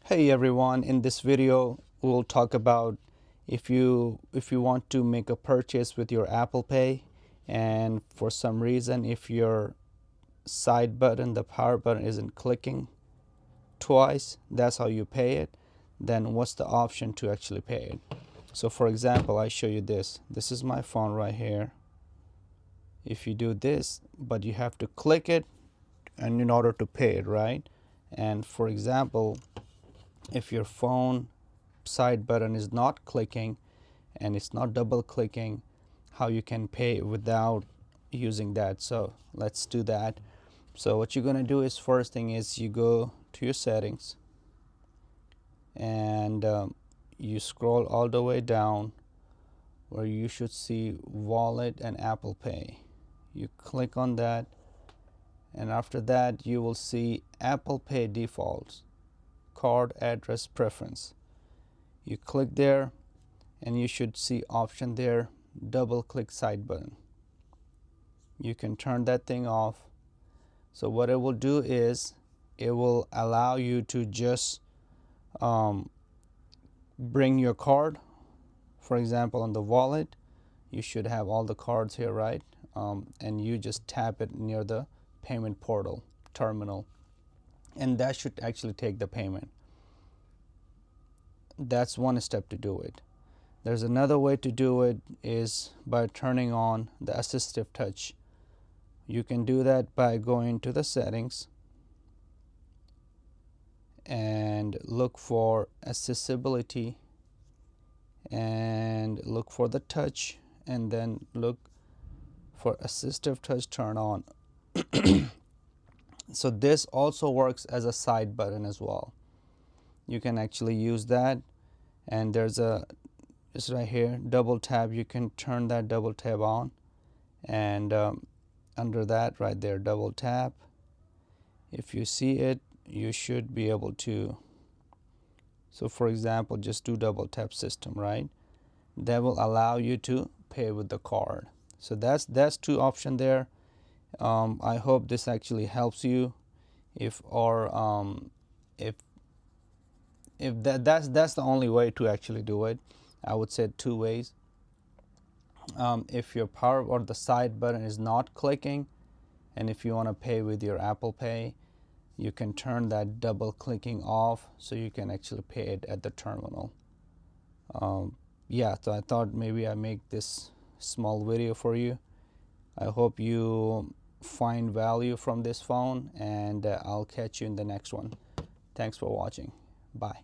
Hey everyone, in this video we'll talk about if you want to make a purchase with your Apple Pay, and for some reason if your side button, the power button, isn't clicking twice, that's how you pay it. Then what's the option to actually pay it? So for example, I show you this is my phone right here. If you do this, but you have to click it and in order to pay it, right? And for example, if your phone side button is not clicking and it's not double clicking, how you can pay without using that. So let's do that. So what you're going to do is, first thing is, you go to your settings and you scroll all the way down where you should see wallet and Apple Pay. You click on that, and after that you will see Apple Pay defaults, card address preference. You click there and you should see option there, double click side button. You can turn that thing off. So what it will do is it will allow you to just bring your card. For example, on the wallet you should have all the cards here, right? And you just tap it near the payment portal terminal, and that should actually take the payment. That's one step to do it. There's another way to do it, is by turning on the assistive touch. You can do that by going to the settings and look for accessibility and look for the touch, and then look for assistive touch, turn on. So this also works as a side button as well. You can actually use that, and there's it's right here, double tap. You can turn that double tap on, and under that right there, double tap. If you see it, you should be able to. So for example, just do double tap system, right? That will allow you to pay with the card. So that's two options there. I hope this actually helps you. If that's the only way to actually do it. I would say two ways. If your power or the side button is not clicking, and if you want to pay with your Apple Pay, you can turn that double clicking off so you can actually pay it at the terminal. Yeah, so I thought maybe I make this small video for you. I hope you find value from this phone, and I'll catch you in the next one. Thanks for watching. Bye.